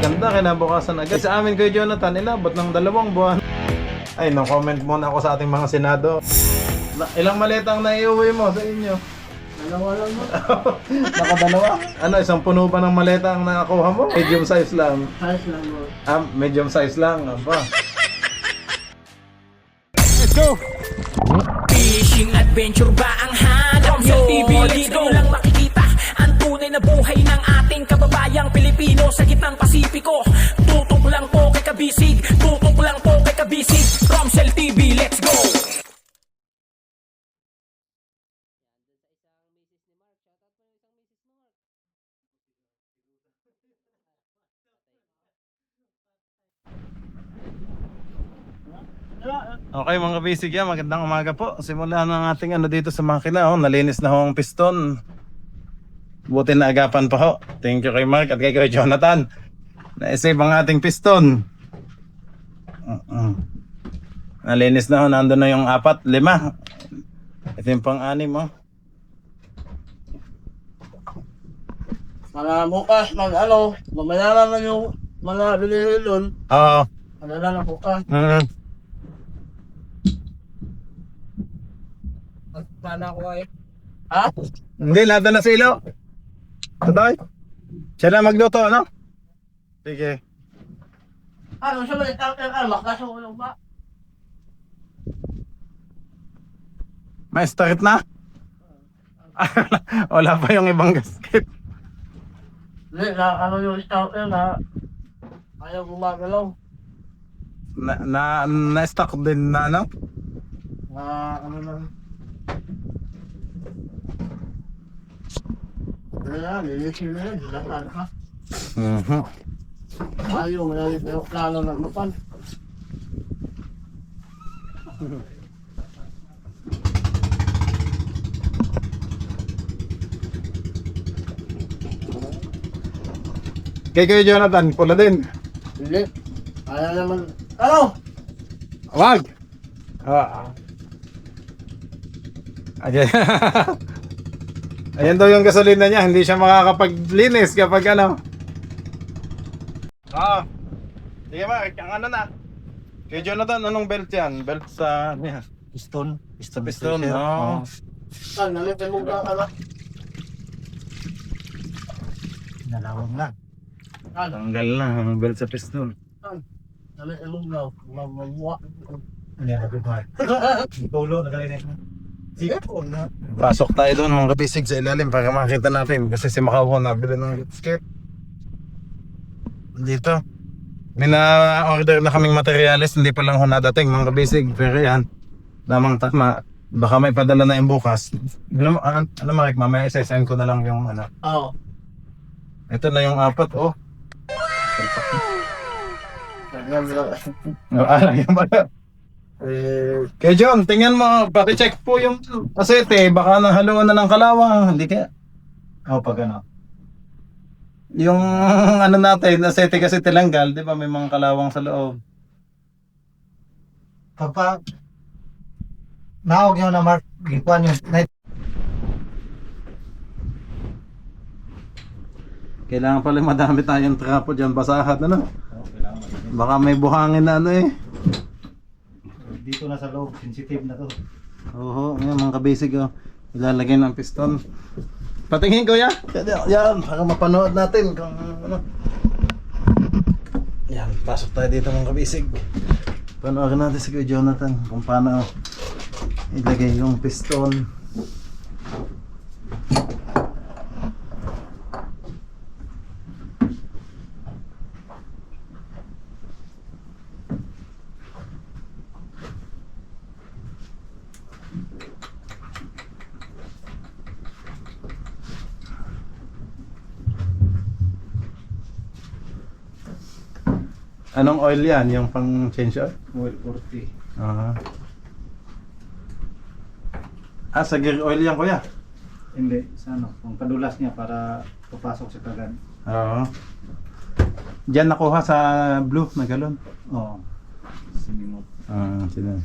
Ganda, kinabukasan agad. Sa amin kay Jonathan, inabot ng 2 buwan. Ay, no comment muna ako sa ating mga senado. Ilang maletang naiuwi mo sa inyo? Dalawa lang mo. Nakadalawa? Ano, isang puno pa ng maleta ang nakakuha mo? Medium size lang. Size lang mo. Medium size lang. Aba. Let's go! Fishing adventure ba ang hanap nyo? Sa TV, dito lang makikita ang tunay na buhay ng ating kababayang Pilipino sa gitnang Pasipiko. Tutok lang po kay Kabisig, tutok lang po kay Kabisig. Romsel TV, let's go! Okay mga basic yan, magandang umaga po. Simulan ng ating ano dito sa makina. Nalinis na ho ang piston. Buti na agapan pa ho. Thank you kay Mark at kay Jonathan. Na-save ang ating piston. Nalinis na ho, nandun na yung 4, 5. Ito yung pang-6 mo. Para bukas mamayaran na yung mga binili doon. Oo. Madala na bukas. Sana ko ay. Ha? Hindi, lahat na sa ilo. Totoy? Siya na magluto, ano? Sige. Ano siya ba yung makasok ba? May start na? Wala pa yung ibang gasket. Hindi, yung starter na ayaw gumagalaw. Na-stock din na ano? Ano lang. Kaya, lilisin na yun. Dilasan ka. Ayaw, malalit na yung plano ng lupan. Kay Kuya Jonathan, pula din. Hindi. Ayaw naman. Ano? Wag! Ayan. Ayan daw yung gasolina niya, hindi siya makakapaglinis kapag ano. Sige Mark, ang ano na. Kay Jonathan, anong belt yan? Belt sa niya. Piston. Sa piston, no? Nalitin mo ka ala. Nalawang na. Tanggal na ang belt sa piston. Nalitin mo ka. Mamuwa. Ano yan, happy bar. Tulo, nagalinig na. Sige po na. Pasok tayo doon mga kapisig sa ilalim para makita natin. Kasi si Macau nabili ng skate. Dito. May na-order na kaming materials, hindi pa lang ho nadating mga kabisig. Pero yan, lamang tama. Baka may padala na yung bukas. Alam mo, Rick, mamaya isa-send ko na lang yung ano. Oo. Ito na yung 4, oh. Yung pala. Kaya John, tingnan mo, pati-check po yung asete. Baka nahaluan na ng kalawang. Hindi kaya. Pag ano. Yung ano natin, asete kasi tilanggal, di ba may mga kalawang sa loob. Pagpa naog nyo na Mark, ikuan yung night. Kailangan pala madami tayong trapo dyan, basahan ano. Baka may buhangin na ano eh. Dito na sa loob, sensitive na to. Oo, ngayon mga kabisig oh. Ilalagay ng piston. Patingin ko ya. Yan, para mapanood natin kung ano. Yan, pasok tayo dito mga kabisig. Panoorin natin si Kuya Jonathan kung paano ilagay yung piston. Anong oil yan? Yung pang change oil? Oil 40. Sa gear oil yan kuya? Hindi, sa ano, kung padulas niya para papasok sa kagan. Oo. Diyan nakuha sa blue na galon? Oo. Sinimot. Sila.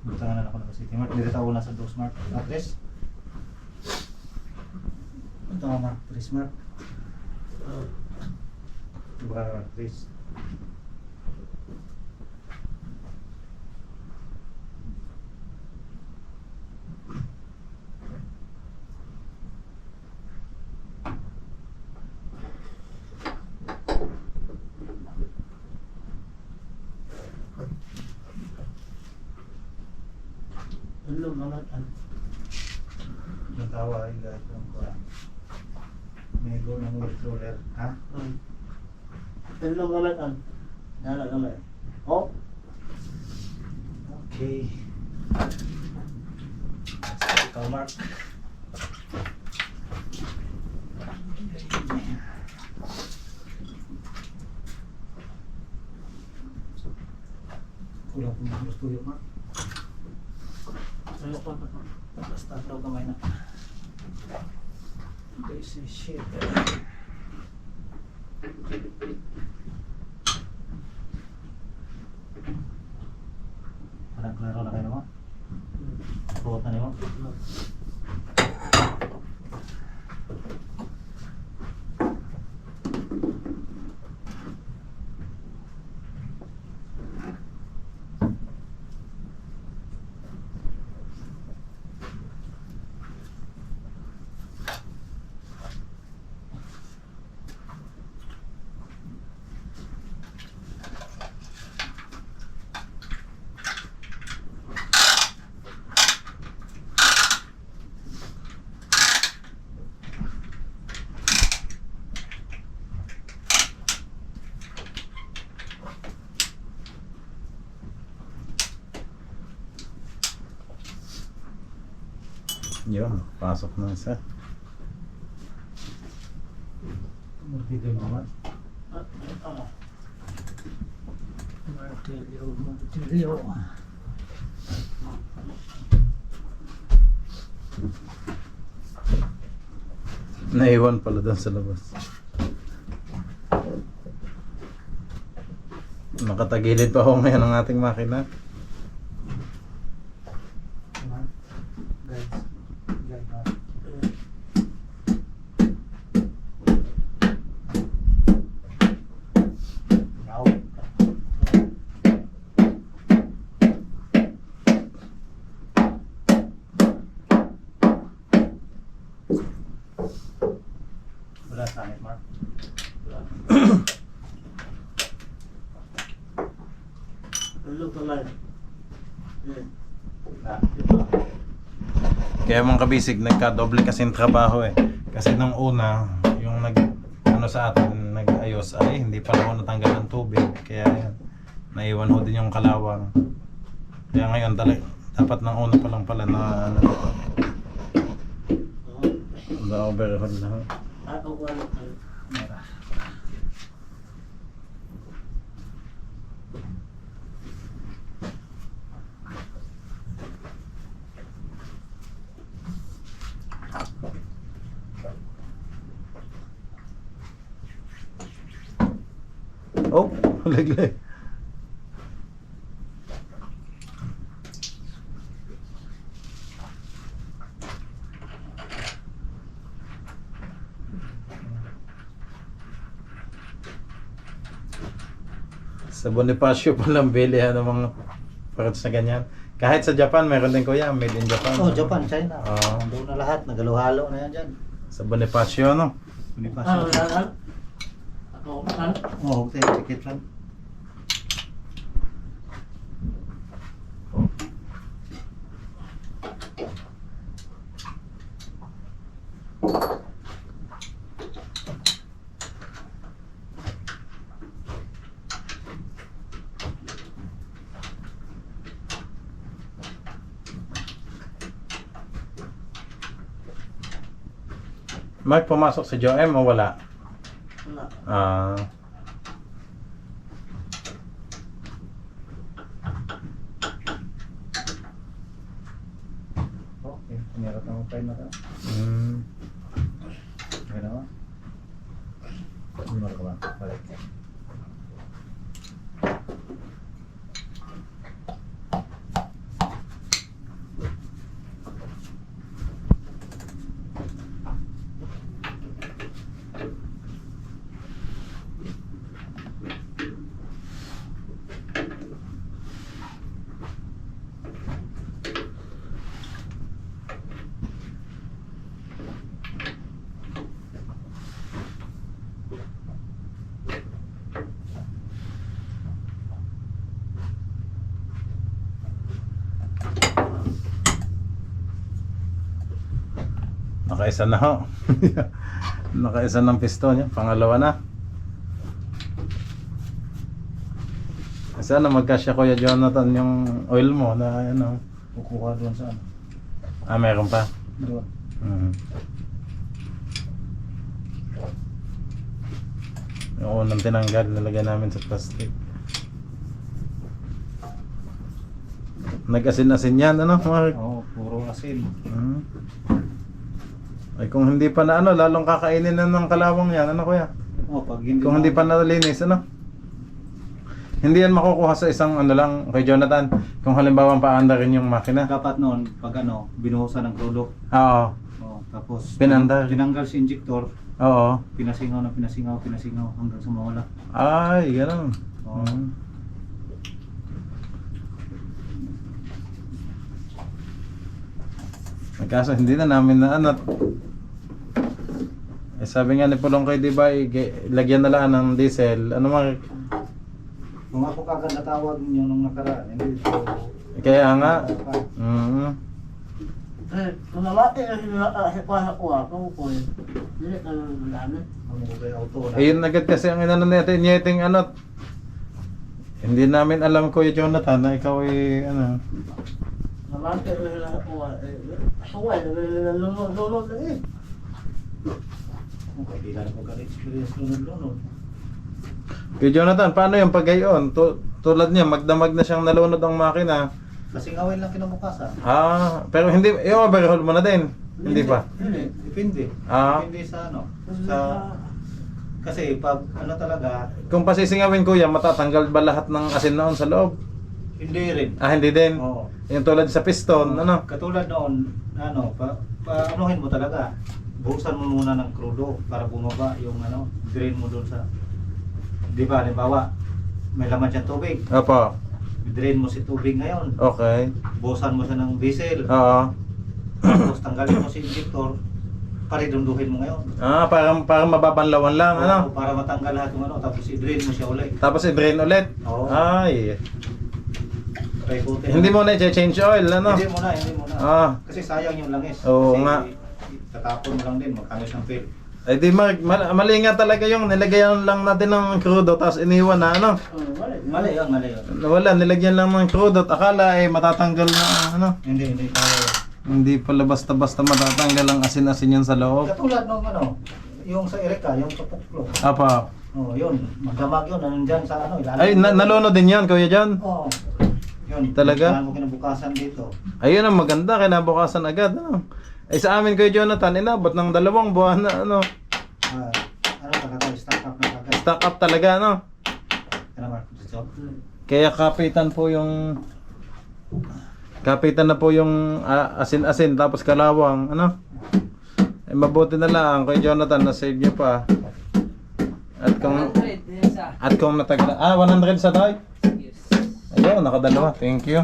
Butangan na ako ng City Mart. Dito ako na sa Dos Mart. Address. Ito nga Mart, 3 Mart. Chris. Hello, mga Natawa ay guys ng kuha. May go ng roller, ha? Hello, mga Nala naman. Oh, Okay. Ikaw, Mark. Kulang po ng gusto yung Mark. ano pa? Basta daw kamay na. This is shit. Parang klaro na kayo mo? Buot na niyo? Yun, pasok na isa. Dito yung mga. Martilyo. Naiwan pala doon sa labas. Nakatagilid pa ako ngayon ang ating makina. Guys. Wala sa akin, Mark. Hello, kamay. Kaya mga kabisig, nagka-doble kasing trabaho eh. Kasi nung una, yung sa atin, nag-ayos ay hindi pa ako natanggal ng tubig. Kaya yan, naiwan ho din yung kalawang. Kaya ngayon dapat nang una pa lang pala na ano ito. Na-overhaul na ho. Ako ko ano. Oh, laglag. Sa Bonifacio palang bilihan ng mga parts na ganyan. Kahit sa Japan, meron din kuya, made in Japan. Oh, Japan, China. Oo. Doon na lahat, nagalo-halo na yan dyan. Sa Bonifacio, no? Ano, ano? Ako, ano? Oh, okay, tikit lang. Mark, pumasok sa Joem o wala? Wala. Ah. Okay, meron na tayo na ka. Mm. Okay na ba? Hindi mo ka ba? Balik. Nakaisa na ho. Nakaisa ng piston niya. Pangalawa na. Sana magkasya Kuya Jonathan yung oil mo na ano. Kukuha doon sa ano. Ah, meron pa. Doon. Mhm. Yung unang tinanggal, nilagay namin sa plastic. Nag-asin-asin yan, ano, Mark? Oo, puro asin. Mhm. Ay, kung hindi pa na ano, lalong kakainin na ng kalawang yan, ano kuya? Oo, pag hindi Kung hindi pa nalinis, ano? Hindi yan makukuha sa isang ano lang, kay Jonathan. Kung halimbawa paanda rin yung makina. dapat noon, pag ano, binuhusan ng krudo. Oo. Oo, tapos Pinandar. tinanggal si injector, Oo. pinasingaw hanggang sa mawala. Ay, ganun. Oo. Mhm. Kaso hindi na namin na ano. Eh, sabi nga ni Pulong kay di ba, lagyan na lang ng diesel. Ano Mark? Kung ako kagad natawag niyo nung nakaraan, hindi so Kaya nga. Mhm. Eh, kung namati na sila sa kuha ko po yun. Hindi ka naman dami. ang mobile auto na. Ayun agad kasi ang inano natin, nyeting ano. Hindi namin alam Kuya Jonathan na ikaw ay ano. Namati na sila sa kuha. Suway, nalulunod na eh. Okay, di lang ko ka-experience lunod-lunod. Kuya Jonathan, paano yung paggayon? Tulad niya, magdamag na siyang nalunod ang makina. Kasi ngawin lang kinabukasan. Ah, pero hindi, yung overhaul mo na din. Hindi pa. Hindi, depende. Ah. Depende sa ano. Kasi pag ano talaga, Kung pasisingawin kuya, matatanggal ba lahat ng asin noon sa loob? hindi rin. Ah, hindi din. Oo. Yung tulad sa piston, ano? Katulad noon, ano, anuhin mo talaga. Buksan mo muna ng krudo para bumaba yung ano, drain mo doon sa, di ba, halimbawa, may laman siyang tubig. Opo. Drain mo si tubig ngayon. Okay. Busan mo siya ng diesel. Oo. Tapos tanggalin mo si injector. Paridunduhin mo ngayon. Ah, para mababanlawan lang, ano? Oo, para matanggal lahat yung ano, tapos i-drain mo siya ulit. Tapos i-drain ulit. Oo. Ay. Paikutin. Hindi mo na i-change oil, ano? Hindi mo na, hindi mo na. Ah. Kasi sayang yung langis. Oo Kasi nga. tatapon mo lang din, magkangis ng fill. Ay di mali nga talaga yung nilagyan lang natin ng crudo tapos iniwan na ano. Mali yun, mali yun. Wala, nilagyan lang ng crudo at akala ay matatanggal na ano. Hindi kaya yun. Hindi pala basta-basta matatanggal ang asin-asin yan sa loob. Katulad nung ano, yung sa Erika, yung kapuklo. Apa. Oh, yun, magdamag yun, nandyan sa ano, ilalim. Ay, nalono din yan, Kuya John. Oo. Yun, Talaga? kailangan mo kinabukasan dito. Ayun ang maganda, kinabukasan agad. Ano? Ay sa amin Kuya Jonathan, inabot ng 2 buwan na ano. Ano talaga, stock up na kagad. Stock up talaga, ano. Kaya naman, dito. Kaya kapitan na po yung asin-asin tapos kalawang, ano. Ay mabuti na lang Kuya Jonathan, na-save niyo pa. At kung natagla, 100 sa toy? Ayun, nakadalawa. Thank you.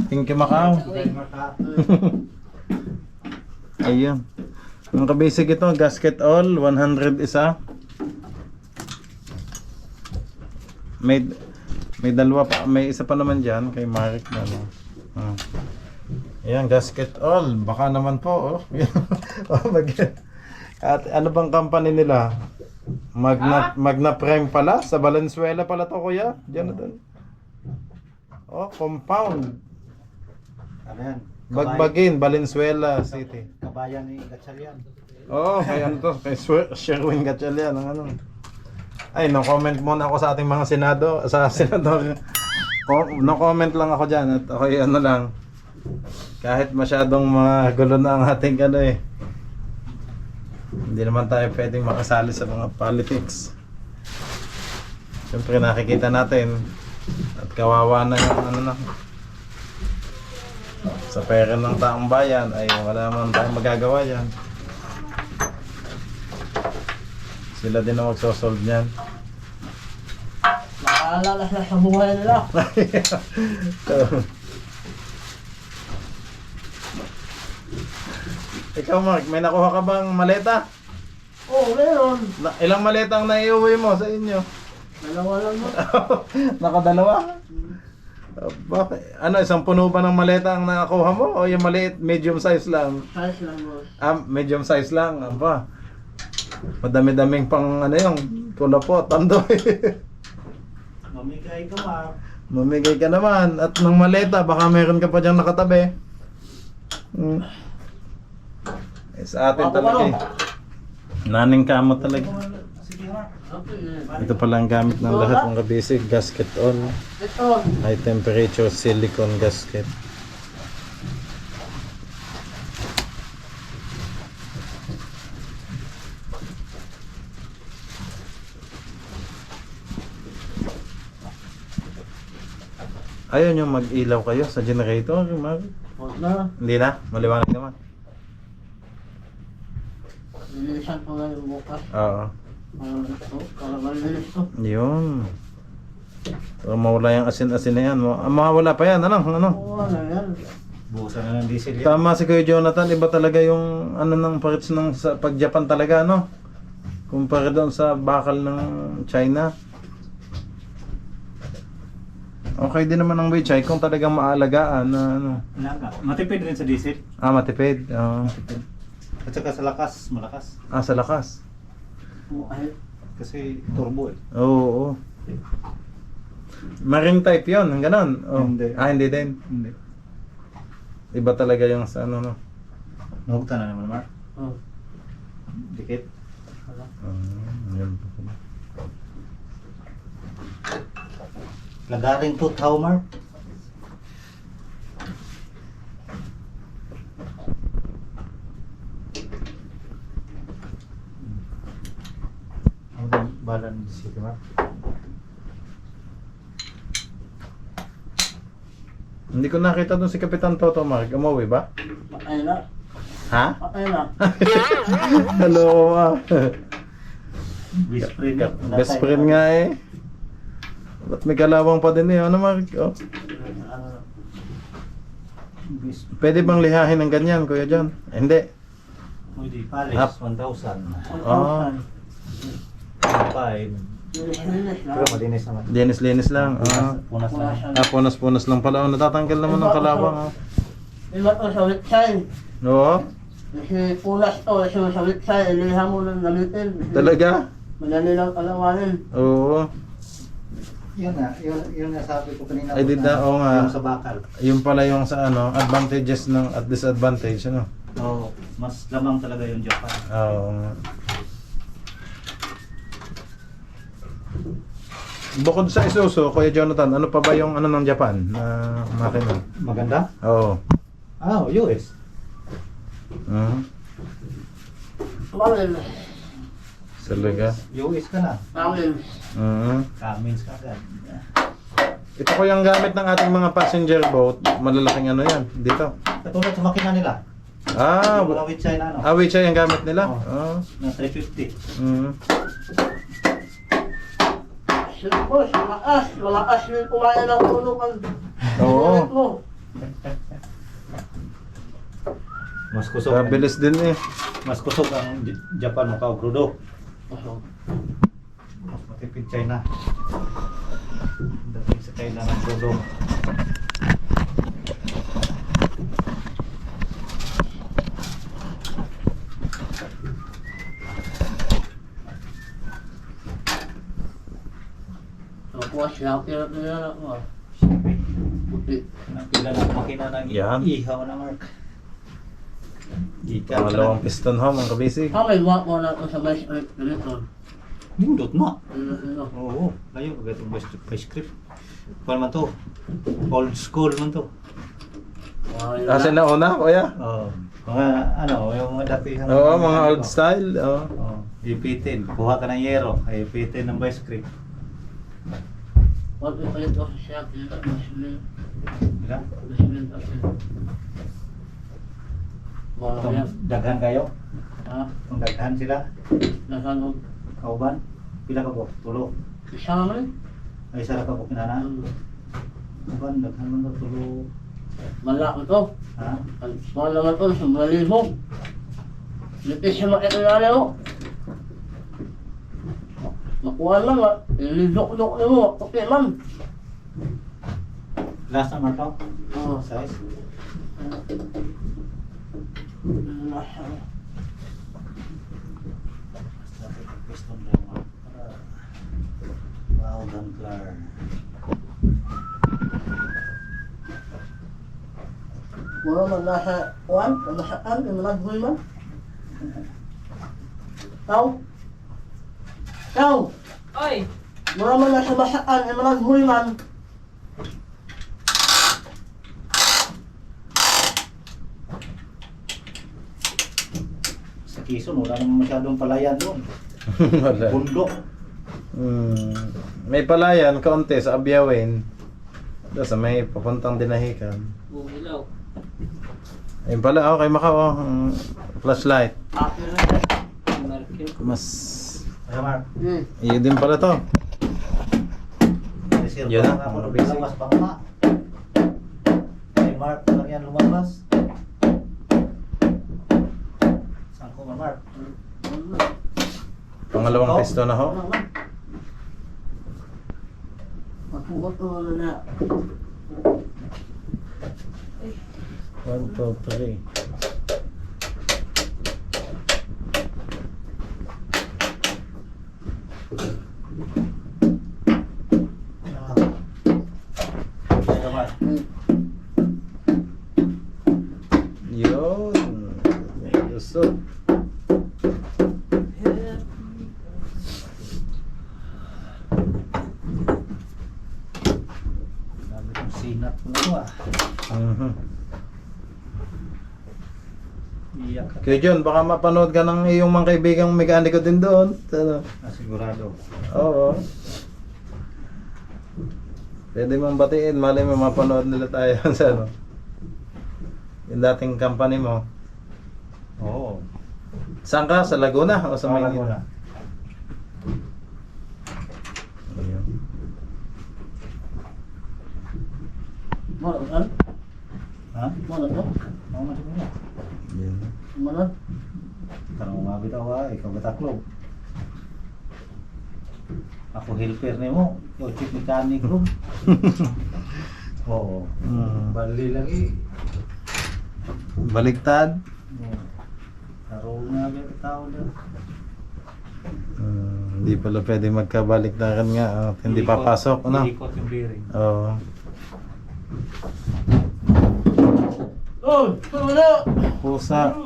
Thank you, Macau. Ayun. Ang kabasic ito, gasket all, 100 isa. May dalawa pa, may isa pa naman diyan kay Mark na ano. Ayan, gasket all. Baka naman po, oh. At ano bang company nila? Magna Prime pala, sa Valenzuela pala to, Kuya Jonathan. Oh, compound. Ano yan? Bagbagin, Valenzuela City. Kabayan ni Gatchalian. Oo, kay ano to, kay Sherwin Gatchalian, ang ano. Ay, no comment muna ako sa ating mga senador. No comment lang ako dyan at ako ano lang. Kahit masyadong magulo na ang ating ano eh. Hindi naman tayo pwedeng makasali sa mga politics. Siyempre nakikita natin at kawawa na yung ano na. Sa pera ng taong bayan ay wala man tayong magagawa yan. Sila din ang magsosolve niyan. Nakaalala sila sa buhay nila. Ikaw Mark, may nakuha ka bang maleta? Oo, meron. Ilang maleta ang naiuwi mo sa inyo? Dalawa lang mo. Nakadalawa? Bakit? Ano, isang puno ba ng maleta ang nakakuha mo? O yung maliit, medium size lang? Size lang, boss. Medium size lang. Aba. Madami-daming pang ano yung kulapot. Tandoy. Mamigay ka, Mark. Mamigay ka naman. At ng maleta, baka meron ka pa dyan nakatabi. Sa atin talaga eh. Naning kamo talaga. Sige, Mark. Okay. Ito pala ang gamit ng lahat ng kabisig. Gasket on. Ito. High temperature silicone gasket. Ayaw nyo mag-ilaw kayo sa generator? Huwag na. Hindi na? Maliwanag naman. Lilisan ko na yung bukas. Oo. Para malinis to. Yun. So, mawala yung asin-asin na yan. Mawala pa yan. Ano? Oo, ano yan. Buhusan na ng diesel yan. Tama si Kuya Jonathan. Iba talaga yung ano ng parits ng sa pag-Japan talaga, no? Kumpara doon sa bakal ng China. Okay din naman ang Weichai kung talagang maalagaan na ano. Matipid rin sa diesel. Matipid. At saka sa lakas, malakas. Sa lakas. Oo, ay. Kasi turbo eh. Oo. Marine type yun, ang ganon. Oh. Hindi. Hindi din. Hindi. Iba talaga yung sa ano, no? Nahugtan na naman, Mark. Oo. Dikit. Yun pa pala. Lagaring to tao, Mark. Ang balan city, Mark. Hindi ko nakita doon si Kapitan Toto Mark. Umuwi ba? Patay na. Ha? Patay na. Hello, Best friend niya. Best friend nga eh. Ba't may kalawang pa din eh? Ano Mark? Oh. Best. Pwede bang lihahin ng ganyan, Kuya John? Hindi. Hindi, Palis, Up. 1,000. Ah. 5. Linis na. Pero malinis naman. Linis-linis lang. Punas na. Punas-punas lang pala. Natatanggal naman ng kalawang. Iba to sa witsay. Oo. Kasi pulas to, kasi sa witsay, ilihan mo ng gamitin. Talaga? Madali lang kalawanin. Oo. Yun na, yun na sabi ko kanina. Ay, di na, oo nga. Yung sa bakal. Yung pala yung sa ano, advantages ng at disadvantage, ano? Oo, mas lamang talaga yung Japan. Oo. Bukod sa Isuzu, Kuya Jonathan, ano pa ba yung ano ng Japan na makina? Maganda? Oo. US. Mawin. Talaga. US ka na. Mawin. Cummins ka agad. Ito ko yung gamit ng ating mga passenger boat. Malalaking ano yan, dito. Katulad sa makina nila. Ah, Yung mga Witsay na ano. Weichai yung gamit nila? Oo. Ah. Na 350. Boss, malakas yung kumaya ng tulungan. Oo. Mas kusog. Bilis din eh. Mas kusog ang Japan mo ka, Grudo. Mas matipid China. Dating sa China ng Grudo. Tapos, nakakira ako. Puti. Napila ng makina ng Yan. ihaw na Mark. Gikan ka Pangalawang lang. piston ho, mga kabisig. Kamay buhat mo na ito sa best rate ganito. Nindot na. Ano? Oo. Layo ka itong best script. Kuan man to. Old school man to. Kasi nauna, Kuya? Oo. Mga ano, yung mga dati. Oo, mga old style. Oo. Oo. Ipitin. Kuha ka ng yero. Ay ipitin ng best script. Huwag ipalit ako siya. Kaya masilin. Diba? Masilin ako. Wala Itong yan. daghan kayo. Ha? Itong daghan sila. Nasanog. Kauban. Pila ka po? Tulo. Isa naman Ay isa ra ka po kinana. eh. Kauban, daghan man daw tulo. Malak ito. Ha? Mahal naman ito. Sa malibog. Litis siya makikilala mo. Makuha lang ah. Ilidok-dok na mo. Okay man. Last naman to? Oo. Size? Basta piston lang mo. Wow, Danklar. Wala man nasa kuwan, nasaan, yung nagbuhay man. Tao? Tao? Oy! Wala man nasa basaan, yung nagbuhay man. Sa Quezon, wala naman masyadong palayan doon. Wala. Bundok. May palayan, kaunti sa Abyawin. Doon sa may papuntang Dinahican. Bumilaw. Ayun pala, okay Macau. Flashlight. Akin na siya. Marker. Mas... Ay, Mark. Iyo din pala to. Reserve Yan pa na, ako mga nung basic. lumabas bangka. Ay, Mark, lang yan lumabas. Saan ko man, Mark? Pangalawang piston na ho. Magpugot ko na. 1, 2, 3. Ay, Mark. Yun. Lusot. Sabi kong sinat ko na to ah. Iyak ka. Kuya John, baka mapanood ka ng iyong mga kaibigang mekaniko din doon. Ano? Sigurado. Oo. Pwede mong batiin, malay mo mapanood nila tayo sa ano. Yung dating company mo. Oo. Saan ka? Sa Laguna o sa Maynila? Laguna. Ayun. Mana kan? Ha? Mana to? Oo, masuk mo. Yun. Mana? Tanong nga bitaw ah, ikaw bataklog. Ako helper ni mo, ikaw chief mechanic room. Oo. Bali lagi. Baliktad. Taro nga bitaw na. Hindi pala pwede magkabaliktaran nga at hindi papasok. Ano? Ikot yung bearing. Oo. Oh, wala. Pusa.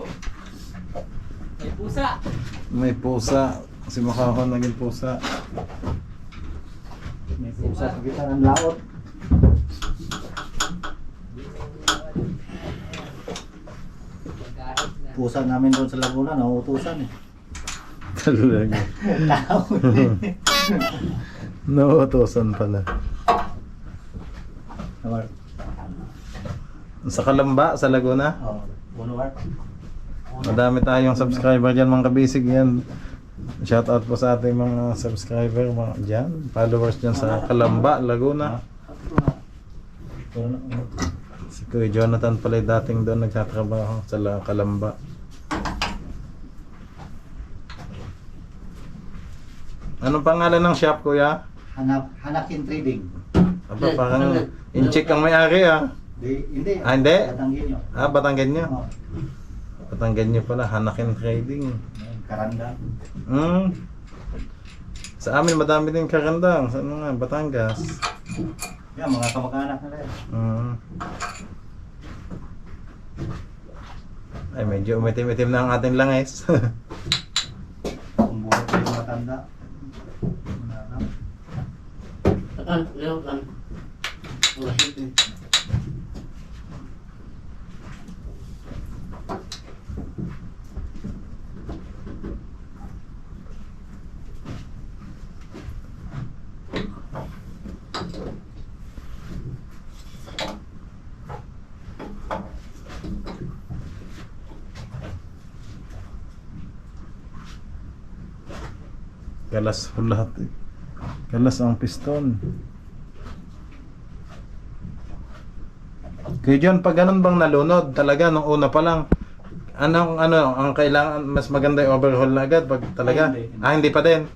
May pusa! May pusa. Si Makahon naging pusa. May pusa sa kita ng laot. Magkahit na. Pusa namin doon sa Laguna, nauutusan eh. Talaga. Tao. Nauutosan pala. Nawar. Sa Kalamba, sa Laguna. Oo. Puno war. Madami tayong subscriber dyan, mga kabisig yan. Shoutout po sa ating mga subscriber mga dyan. Followers dyan sa Kalamba, Laguna. Puno na. Si Kuya Jonathan pala yung dating doon nagtatrabaho sa Kalamba. Anong pangalan ng shop, Kuya? Hanakin Trading. Aba, parang in-check ang may-ari ah. Hindi. Ah, hindi? Batanggin nyo. Ah, Batanggenyo. Oo. Batanggenyo pala, Hanakin Trading. Karanda. Sa amin madami din karandang. Sa ano nga, Batangas. Yan, mga kamag-anak na rin. Ay, medyo umitim-itim na ang ating langis. Kung buhat kayo matanda. Kan, leo kan. Wala siya. Galas po lahat eh. Galas ang piston. Kuya John, pag ganun bang nalunod talaga nung una pa lang, ang kailangan mas maganda yung overhaul na agad pag talaga? Ay, hindi. Hindi pa din.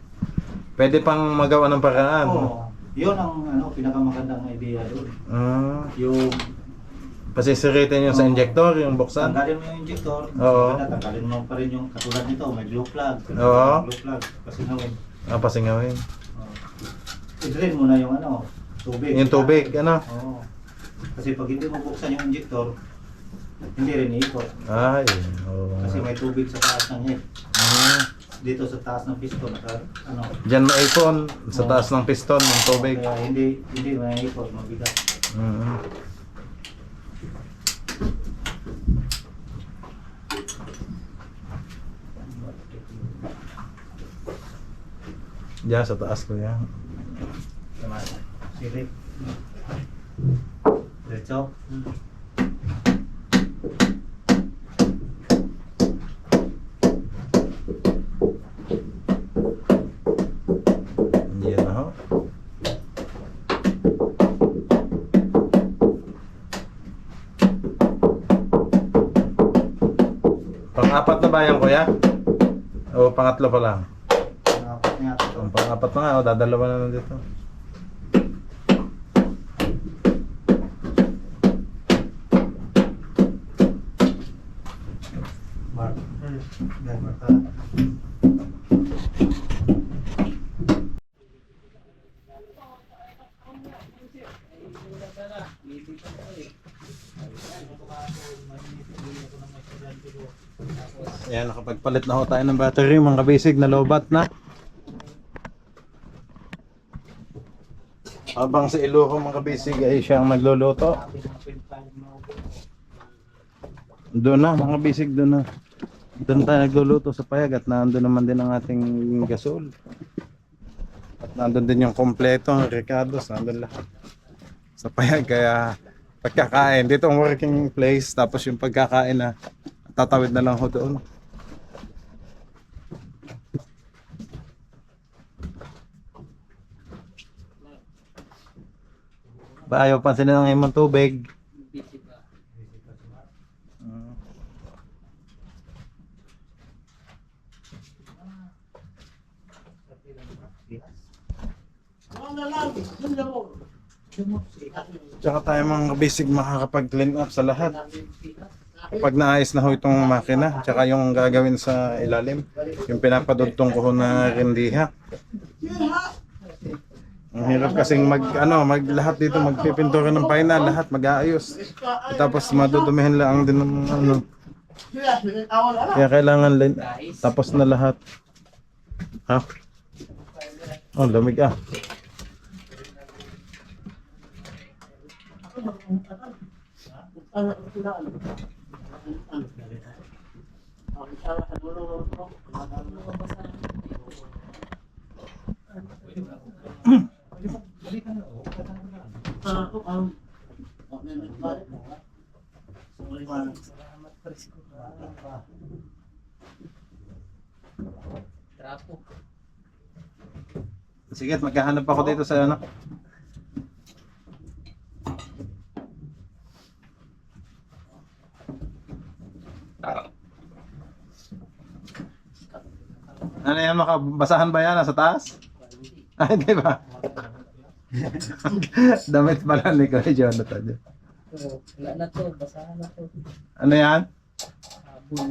Pwede pang magawa ng paraan. Oo. Yun ang pinakamagandang idea doon. Yung Pasisiritin yung sa injector, yung buksan. tanggalin mo yung injector, Oo. tanggalin mo pa rin yung katulad nito, may glow plug. Oo. Glow plug, pasingawin. Pasingawin. I-drain mo na yung tubig. Yung tubig, ano? Oo. Kasi pag hindi mo buksan yung injector, hindi rin iikot. Ay, oo. Kasi may tubig sa taas ng head. Mm. Dito sa taas ng piston, Diyan maipon, sa taas ng piston, ng tubig. Kaya hindi maiikot, mabigat. Mm. Diyan sa taas ko yan. Silip. Diretso. Yan na ho. Pang-apat na ba yan, kuya? O pangatlo pa lang? Dapat nga ito. Ang pang-apat na nga, dadalawa na lang dito. Mark. Yan, marka. Ayan, nakapagpalit na ho tayo ng battery, mga kabisig na lobat na. Habang sa Iloco mga kabisig ay siyang nagluluto. Doon na mga kabisig, doon na. Doon tayo nagluluto sa payag at nandun naman din ang ating gasol. At nandun din yung kompleto, ang Ricardo's, nandun lahat. Sa payag, kaya pagkakain, dito ang working place, tapos yung pagkakain na tatawid na lang ho doon. Ba ayaw pansinin ng imong tubig? Busy ba? Tsaka tayo mga kabisig makakapag-clean up sa lahat. Kapag naayos na ho itong makina, tsaka yung gagawin sa ilalim, yung pinapadugtong ko ho na rindiha. Ang hirap kasing mag lahat dito magpipintura ng final, lahat mag-aayos. Tapos madudumihan lang din ng kaya kailangan tapos na lahat. Ha? Oh, lamig ah. Trapo. Sige, maghahanap ako dito sa ano. Ano yan, makabasahan ba yan nasa taas? Ay, di ba? Damit pala ni Kuya Jonathan. Wala na to, basahan na to. Ano yan? Habol.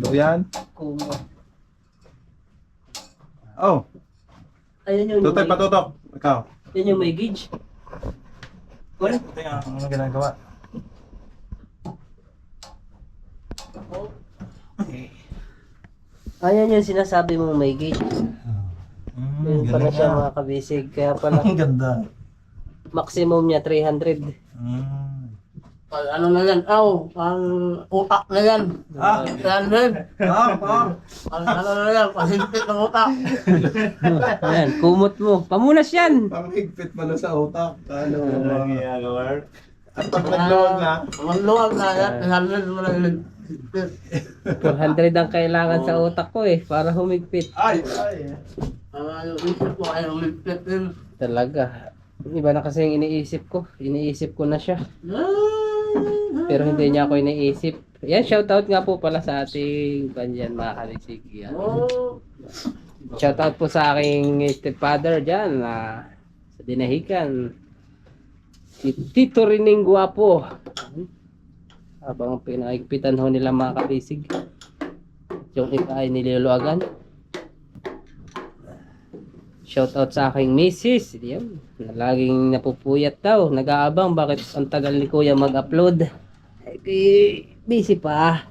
Doyan? Kumo. Oh, Ayun yung tutoy patutok. Ikaw. Yan yung may gauge. Wala. Tingnan, ano ginagawa? Ayan yung sinasabi mong may gauge. Yun pala siya mga kabisig. Kaya pala Ang ganda. maximum niya 300. Ano na yan? Ang utak na yan. Yan din. Ano na yan? Pahimpit ng utak. Ayan, kumot mo. Pamunas yan. Pamigpit mo na sa utak. Ano ginagawa? At pag nagluwag na, Maluwag na yan. 100 mo na yun. 400 ang kailangan sa utak ko eh, para humigpit. ay. Yung isip ko ay umimpit din. Talaga. Iba na kasi yung iniisip ko. Iniisip ko na siya. Pero hindi niya ako iniisip. Yan, shoutout nga po pala sa ating banyan mga kalisig. Yan. Oh. Shoutout po sa aking stepfather dyan. Sa dinahikan. Si Tito Rining Guwapo. Habang pinahigpitan ho nila mga kabisig. Yung iba ay niluluagan. Shoutout sa aking misis. Yan. Na laging napupuyat daw. Nag-aabang bakit ang tagal ni Kuya mag-upload. Busy pa.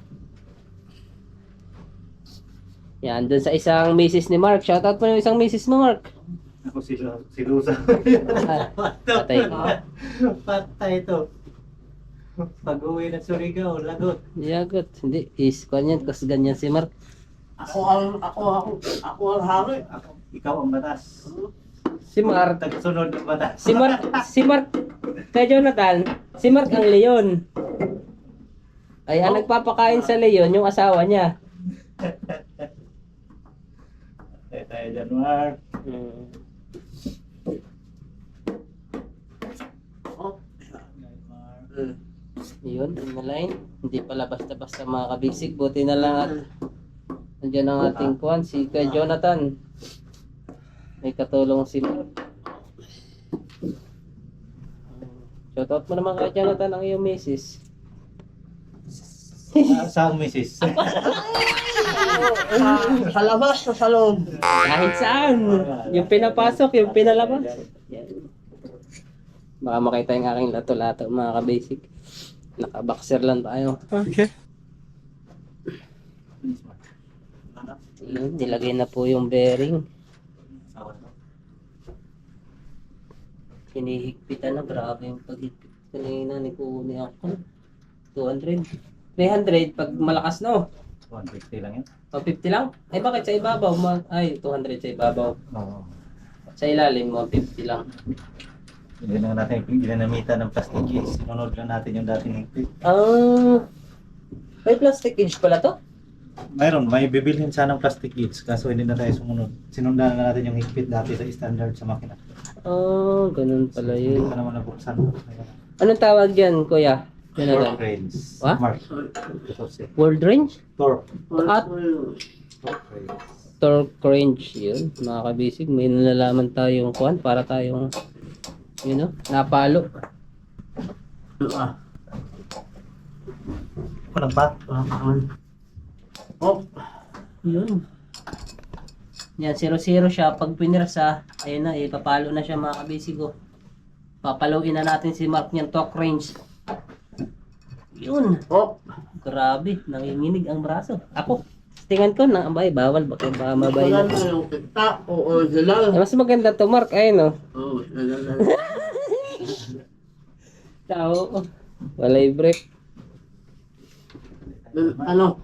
Yan, dun sa isang misis ni Mark. Shoutout po yung isang misis mo, Mark. Ako si Lusa. Patay. Patay ito. Pag-uwi ng Surigao, lagot. Yagot. Hindi. Kung yan, kasi ganyan si Mark. Ako ang hari. Ikaw ang batas. Si Mark. Tagsunod ng batas. Si Mark. Kay Jonathan. Si Mark ang leon. Ay, ang nagpapakain sa leon, yung asawa niya. Tayo dyan, Mark. Yun, in the line. Hindi pala basta-basta mga kabisig. Buti na lang at nandiyan ang ating kuwan, si kay Jonathan. May katulong si Mark. Shoutout mo naman kay Jonathan ang iyong misis. Saan, misis? Sa labas o sa loob. Kahit saan. Yung pinapasok, yung pinalabas. Yan. Baka makita yung aking lato-lato mga kabasic. Naka-boxer lang tayo. Okay. Yun, nilagay na po yung bearing. Hinihigpitan na. Grabe yung paghigpit. Kanina ni Kuni ako. 200. 300 pag malakas no. 150 lang yan. O 50 lang? Ay bakit sa ibabaw? Ay 200 sa ibabaw. Oo. Sa ilalim 150 lang. Hindi na natin ginanamitan ng plastic case. Sinunod lang natin yung dating higpit. May plastic cage pala to? Mayroon, may bibilhin sana ng plastic cage kaso hindi na tayo sumunod. Sinundan na natin yung higpit dati sa standard sa makina. Ganun pala Hindi yun. pa naman nabuksan. Anong tawag dyan, kuya? Torque range. What? Mark. World range? Torque. At Torque range. torque range yun. Mga kabisig, may nalalaman tayong kuhan para tayong, napalo. Walang pa? Oh, Yun. Yan, 0-0 siya. Pag pinirsa, ayun na, ipapalo na siya mga kabisig. Papaluin na natin si Mark niyang torque range. Yun. oh. Grabe, nanginginig ang braso. Ako, tingnan ko na, bawal, baka mabay na. Maganda yung kita o original. Mas maganda to, Mark, ayun Oh, maganda. Tao, walay break. Ano,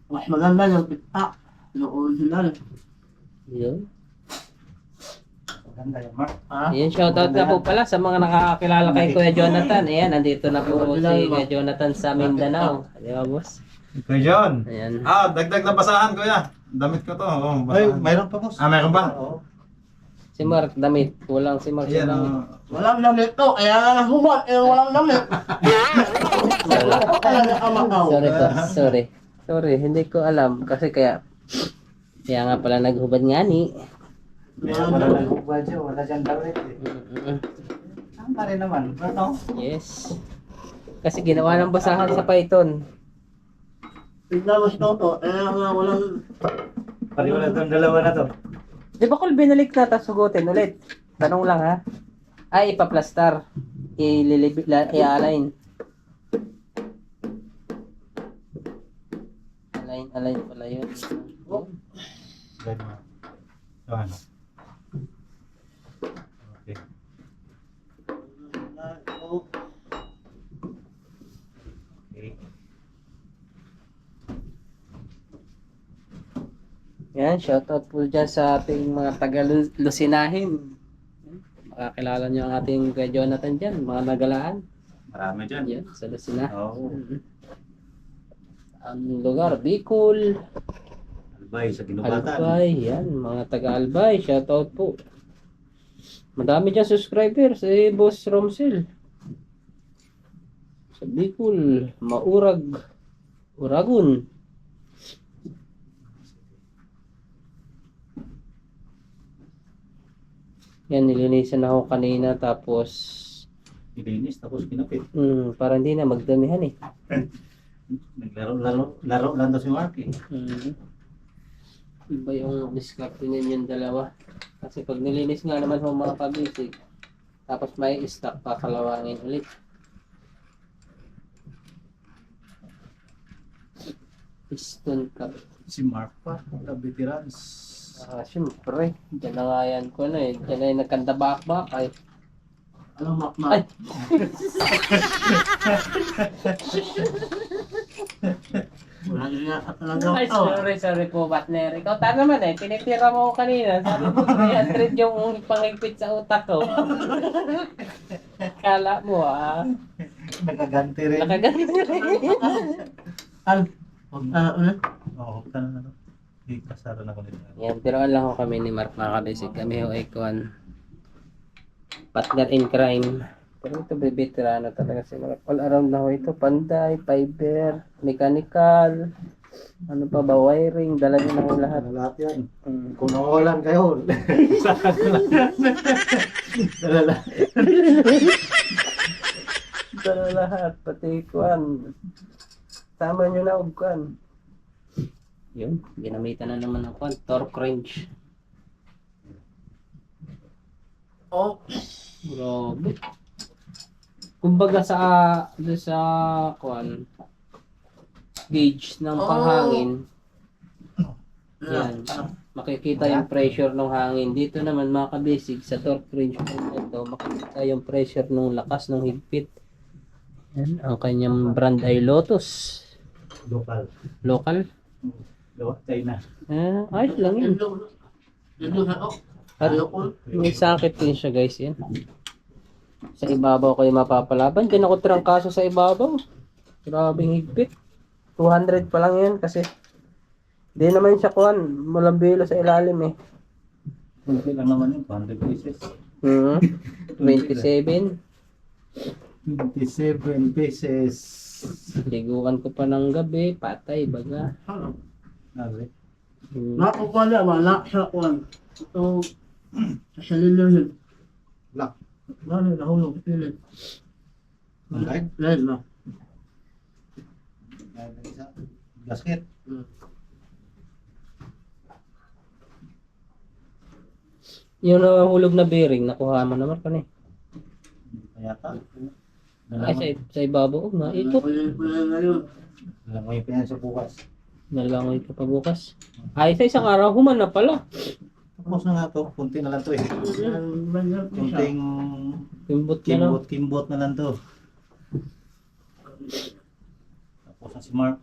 mas maganda yung kita. Yung original. Yun. Maganda yung Mark. Ha? Ayan, shoutout na po pala sa mga nakakakilala kay Kuya Jonathan. Ayan, nandito na po si Kuya Jonathan sa Mindanao. Di ba, boss? Kuya John. Ayan. Dagdag na basahan, kuya. Damit ko to. Ay, Basahan. mayroon pa boss. Meron ba? Oo. Si Mark, damit. Kulang si Mark sa Ayan, damit. Walang damit to, kaya nga nahubad, walang damit. Talaga ka makaw. Sorry po, sorry. Sorry, hindi ko alam. Kasi kaya nga pala naghubad nga ni. Wala lang hubad siya, wala siyang damit eh. Tama rin naman. Ano? Yes. Kasi ginawa ng basahan sa Python. Tignan mo si Toto, kaya nga walang... Pariwala itong dalawa na to. Di ba kung binalik na tapos sugutin ulit? Tanong lang ha. Ay, ipaplastar. I-align. Align pala yun. Ganun. So ano? Okay. Okay. Yan, shoutout po dyan sa ating mga taga-Lusinahin. Makakilala nyo ang ating Kuya Jonathan dyan, mga nagalaan. Marami dyan. Yan, sa Lusina. Oo. Ang lugar, Bicol, Albay sa Ginubatan. Albay, yan, mga taga-Albay, shoutout po. Madami dyan subscribers, Boss Romsel. Sa Bicol, Maurag, Uragon. Yan, nilinisan ako kanina tapos Ilinis, tapos kinapit. para hindi na magdamihan eh. Naglaro lang daw si Mark eh. Iba yung diskarte ninyong dalawa. Kasi pag nilinis nga naman ho mga kabisig, tapos may stock, pakalawangin ulit. Piston cup. Si Mark pa, the veterans. Siyempre, dyan na nga yan ko na eh. Dyan na yung nagkandabak-bak ay. Ano makmak? Ay! Wala na talaga. Ay, sorry po, partner. Ikaw ta naman eh. Tinitira mo ko kanina. Sabi mo, 300 yung pangigpit sa utak ko. Kala mo ah. Nakaganti rin. Nakaganti rin. Ano? Ano? Oo, huwag ka na ano. Ikasara na ko nito. Yan, pero lang ho kami ni Mark mga kabisig. Kami ho ay kuwan. Partner in crime. Pero ito veterano talaga si Mark. All around na ho ito. Panday, fiber, mechanical, ano pa ba, wiring. Dala niya na ho lahat. Lahat yan. Mm. Kung nawawalan kayo, dala. Dala lahat. Pati kuwan. Sama nyo na og kuwan. Yun, ginamitan na naman ng kuwan. Torque wrench. Oh. Grabe. Kumbaga sa kuwan gauge ng panghangin. Yan. Makikita yung pressure ng hangin. Dito naman mga kabisig sa torque wrench ito, makikita yung pressure ng lakas ng higpit. Yan, ang kanyang brand ay Lotus. Local. Local. China. Ayos lang yun. Dito na ako. At may sakit din siya guys yan. Sa ibabaw kayo mapapalaban. Din ako trangkaso sa ibabaw. Grabing higpit. 200 pa lang yan kasi di naman siya kuhan. Malambilo sa ilalim eh. Kunti lang naman yun, 100 pieces. 27. 27 pieces. Liguan ko pa ng gabi. Patay baga. Ano? Nabi. Nakukuha na, wala siya kuhan. Ito, sa lilihin. Black. Wala, nahulog. Lilihin. Light? Lilihin na. Gasket. Yung nahulog na bearing, nakuha mo naman ka na eh. Kayata. Ay, sa ibabaw nga. Ito. Pwede na yun. Alam mo yung pinansa bukas. Nalangoy ka pa bukas. Ay, sa isang araw, human na pala. Tapos na nga to. Kunti na lang to eh. Kunting Kimbot na lang. kimbot na lang to. Tapos na si Mark.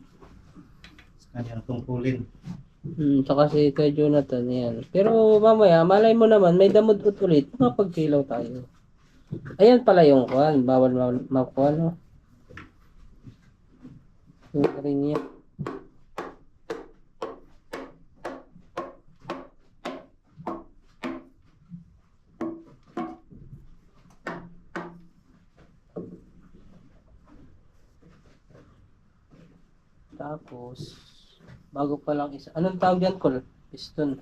Sa kanya na tungkulin. Saka si kay Jonathan, yan. Pero mamaya, malay mo naman, may damod ulit, makapagkilaw tayo. Ayan pala yung kuhan, bawal makuha, no? Yung ring niya. Tapos, bago pa lang isa. Anong tawag yan, Col? Piston.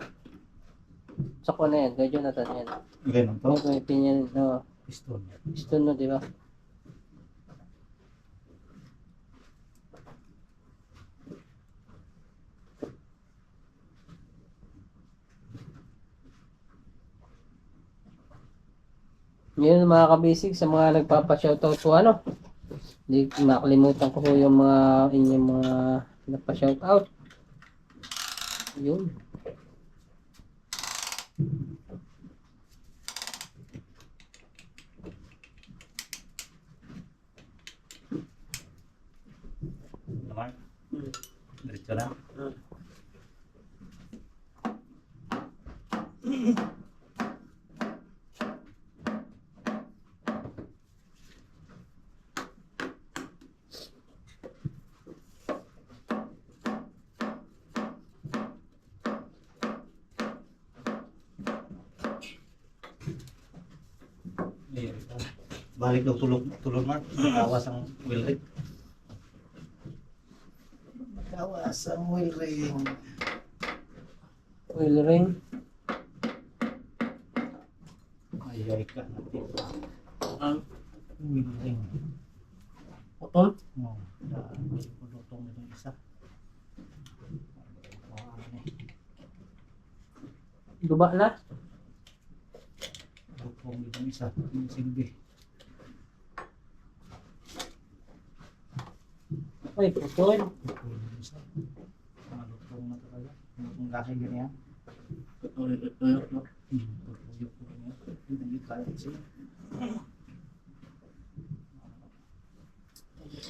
Sa ko na yan, kay Jonathan yan. Ganun to. May pinyan, no, Piston. piston no, di ba? Yun mga kabisig, sa mga nagpapa-shoutout po ano. Hindi makalimutan ko po yung mga inyong mga nagpa-shoutout. Yun. Mark. Diretso na. Balik daw tulog Mark. Awas ang wheel rig. Awas ang wheel rig. Oil ring. Bigay ka natin. Ang Willing. putol. No, lutong nito isa. Guba na. Lutong nito isa. Yung silbi. Ay, putol. Lutong nito isa. Mga lutong na talaga. Lutong laki ganyan. Putol. Lutong yung ganyan. Hindi kaya siya.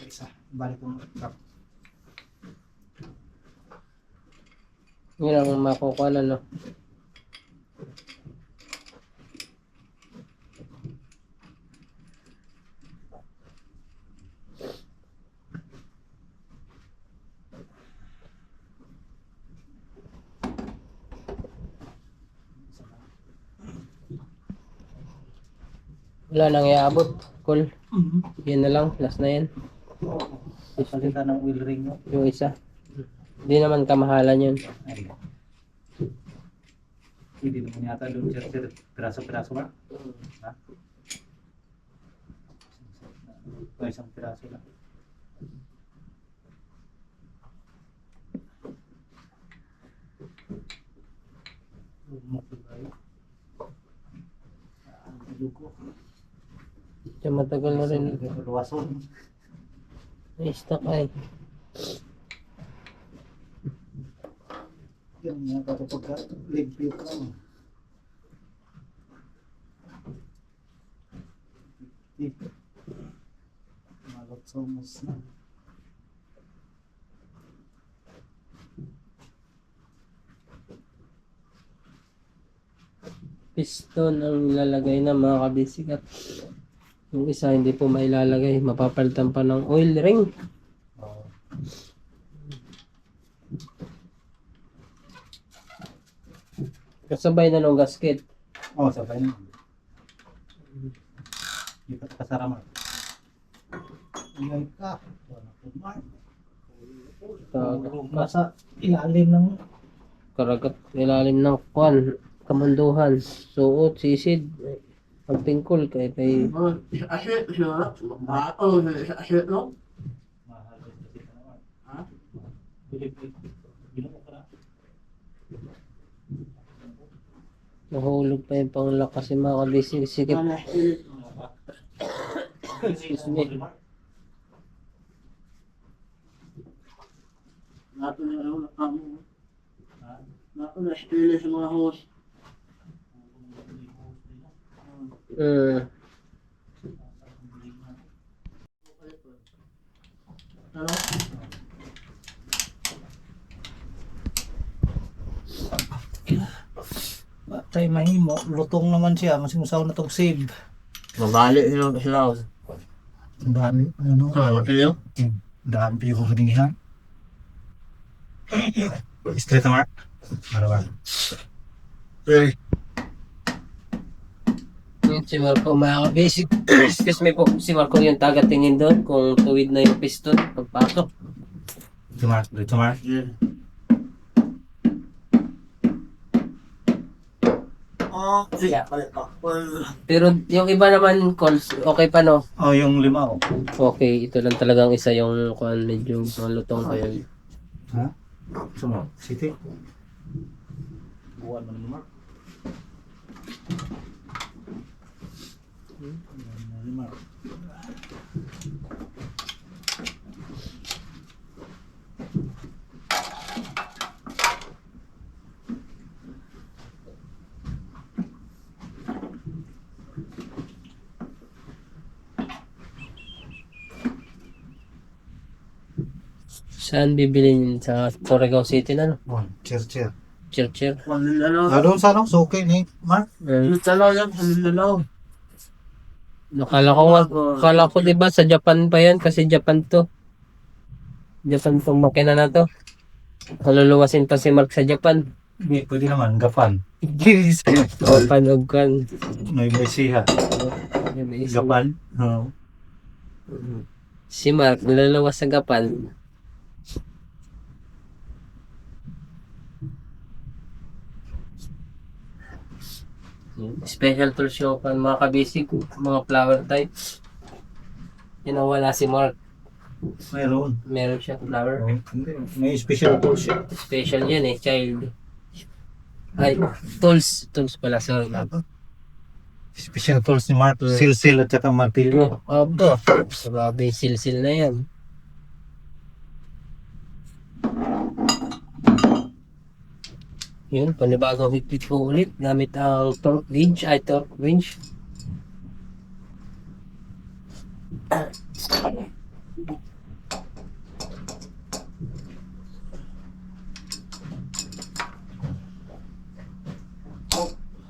Isa. Balik ko truck. Yun ang makukuha na, no? Wala nang iaabot. Cool. Yun na lang. Last na yan. Palitan ng wheel ring mo. Yung isa. Hindi naman kamahalan yun. Ay. Hindi naman yata doon sir. Piraso-piraso ba? Ha? O isang piraso lang. Kaya matagal na rin. Luwason. Ay, stock ay. Yan mga kapag limpyo ka. Malot somos na. Piston ang ilalagay na mga kabisig at yung isa hindi po mailalagay. Mapapalitan pa ng oil ring. Oh. Kasabay na ng gasket. Oh, sabay na. Hindi pa kasara mo. Ingay ka. Wala ko man. Nasa ilalim ng Karagat ilalim ng kwan. Kamanduhan. Suot, sisid. Pagtingkol kay Asyik siya. Bato sa asyik no. mahal kasi naman. Ha? Bilang ka na. nahulog pa yung panglakas yung mga kabisig. Sige. Ano hilit. Excuse me. Nato na ano na kamo. Nato na hilit sa mga host. Ano? Tay mahimo, lutong naman siya, masimusaw na tong save. Mabalik nyo sila. Dami, ano? Kayo? Dami pa yung kanihan. Straight mark. Marawan. Okay. Si Marco mga basic. Excuse me po. Si Marco yung taga-tingin doon kung tuwid na yung piston pagpasok. Dito mark. Oh, sige, palit ko. Pero yung iba naman calls, okay pa no? Oh, yung lima oh. Okay, ito lang talagang isa yung kung medyo malutong pa yun. Ha? Sumo. City. Buwan mo naman mark. Lima. Saan bibilin sa Surigao City na no? Buwan. Cheer. Churchill. Manlalaw. Doon sa ano? So okay ni Mark. Manlalaw yan, manlalaw. Kala ko 'di ba sa Japan pa yan kasi Japan to. Japan tong makina na to. Haluluwasin pa si Mark sa Japan. Hindi, pwede naman. Gapan. O panugkan. May siha. Gapan. Oo. Si Mark naluluwas sa Japan. Special tools yung mga kabisig, mga flower types. Yun ang wala si Mark. Mayroon. Meron siya flower. Hindi. May special tools siya. Special yan eh, child. Ay, tools. Tools pala, sorry. Special tools ni Mark. Silsil at saka martilyo. Aba, grabe yung silsil na yan. Yun, panibagong higpit ko ulit gamit ang torque wrench.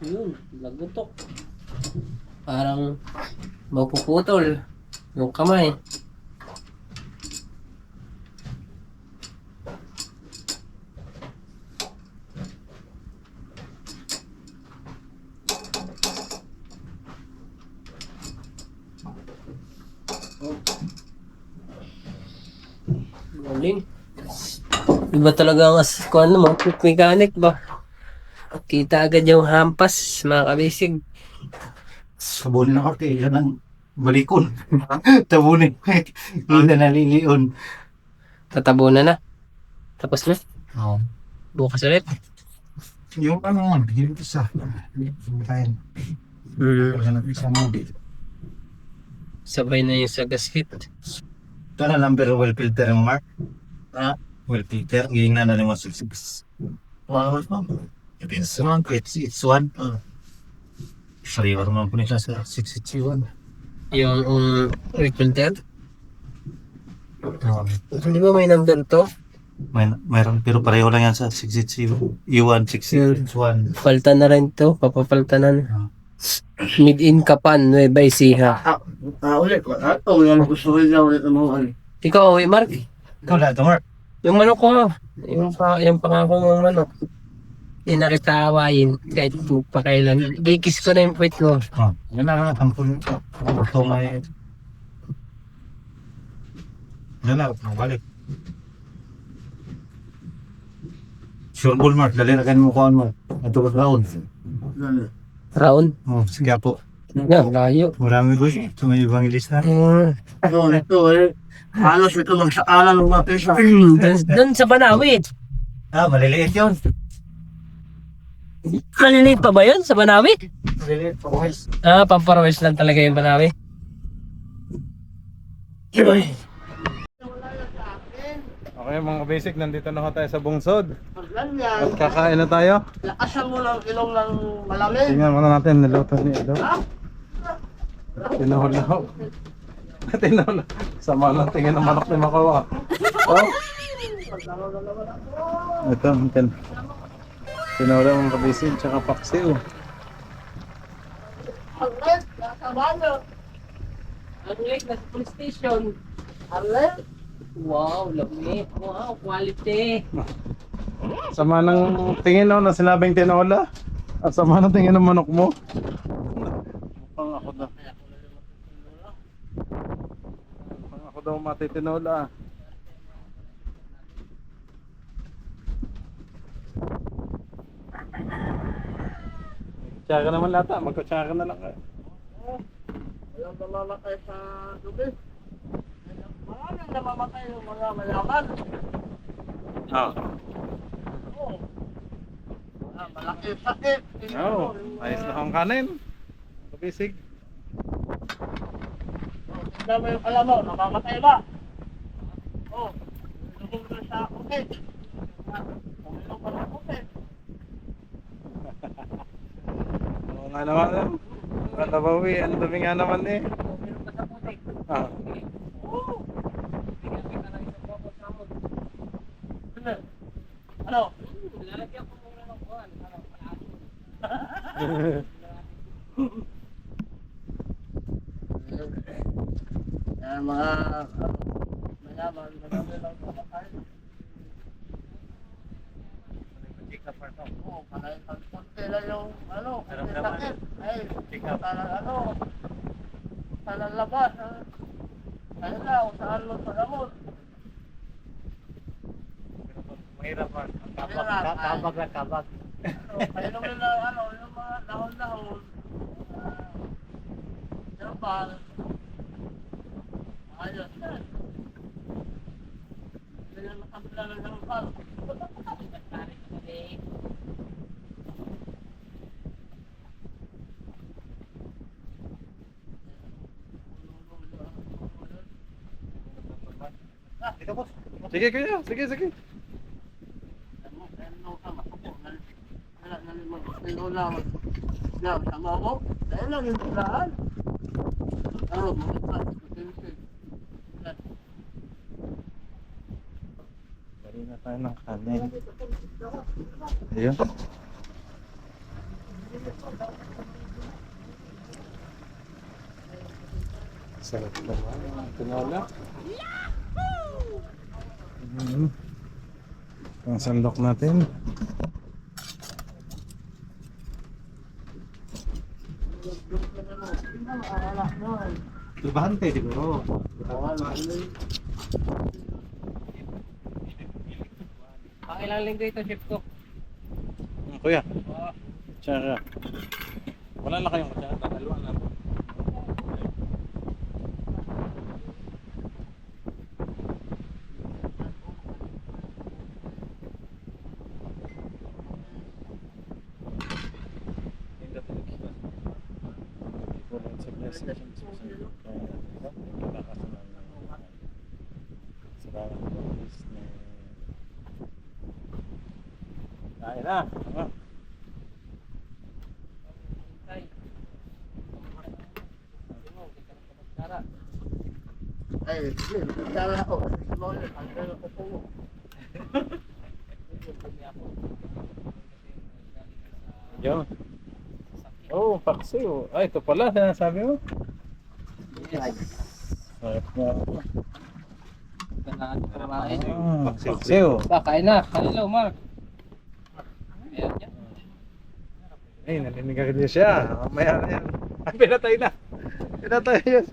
Yun, lagutok. Parang mapuputol yung kamay. Galing. Iba talaga ang kung ano mo, quick mechanic ba? Kita agad yung hampas, mga kabisig. Sabunin ako kay yan ang balikon. Tabunin. Hindi na nalilion. Tatabunan na. Tapos na. Oo. Bukas ulit. Yung ano man, yung isa. Kain. Isa mo. Sabay na yung sa gasket. Ito na number well filter mo, Mark. Ha? Well filter. Giging na naman sa 6. Wow. It's one. It's one. Sariwa naman po nila sa 661. Yung refilter. Hindi ba may number to? Mayroon pero pareho lang yan sa 661. E1, 661. Palta na rin to. Papapalta na. Made in Kapan, Nueva Ecija. Ulit. Yung gusto ko niya ulit ang mga Ikaw, Mark. Ikaw lahat, Mark. Yung manok ko. Yung pangako mong manok. Hindi na kita awayin kahit pa kailan. Gikis ko na yung puwit ko. Yan na, tampon. Ito may... Yan na, balik. Sure ball, Mark. Dali na kanin mo kuhan mo. Ito ka round. Round? Oh, sige po. Yan, layo. Marami ko siya. Ito may evangelista. Ito eh. Halos ito magsaalan ng mga pesa. Doon sa Banawi. Ah, maliliit yun. Maliliit pa ba yun sa Banawi? Maliliit pa, boys. Ah, Pamparawes lang talaga yung Banawi. Okay mga basic, nandito na ho tayo sa bungsod. Yan yan. At kakain na tayo. Lakasan mo ng ilong ng malamig. Tingnan muna natin, niluto ni Edo. Tinuhulaw. Tinuhulaw. Sama ng tingin ng manok ni Makawa. Oh. Ito, hintin. Tinuhulaw mga kabisig, tsaka paksiw. Arlet, nakabayo. Arlet, nasa police station. Arlet. Wow, lamig. Wow, quality. Sama ng tingin no, na sinabing tinola. At sama ng tingin ng manok mo. Mukhang ako daw. Mukhang ako daw matitinola. Tsaka naman lata, magkutsaka na lang kayo. Walang namamatay sa dubi. Maraming namamatay yung mga mayaman. Oo. Malaki yung sakit. Oh, ayos na ang kanin. Kabisig. Tignan mo yung alam mo, namamatay ba? Oo. Lugong mo sa ukit. Lugong mo sa ukit. Oo nga naman. Katabawi, ang dumi nga naman eh. Ah. Ano? Lalagyan ko muna ng kuhan. Yan mga mayaman, marami lang kumakay. Oo, panay konti lang yung ano, konti sakit. Ay, parang ano, sana labas. Ayun na, kung saan mo sa gamot. Mahirap, Mark. Mahirap, Kabag na kabag. Kainom nila, yung mga dahon-dahon. Herbal. Ayos yan. Hindi na makabila ng herbal. Sige kuya, sige, sige. Bali na tayo ng kanin. Ayun. Sarap naman ang tinola. Ang sandok natin. Bahante siguro. Ang ilang linggo ito, chef ko. Kuya. Tsaka. Wala na kayong kutsara. Dalawa na. Kain na. Ay, cara ako. Ano ko po. Yun. Oh, paksiw. Ay, ito pala. Sinasabi mo. Sarap na. Paksiw. Kain na. Hello, Mark. Ayan yan. Ay, naninig agad niya siya. Mamaya na yan. Ay, pinatay na. Pinatay yan.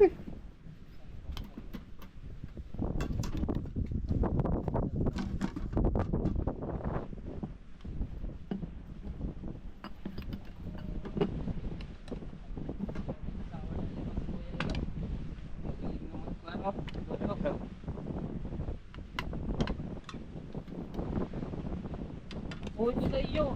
Pwede sa iyo.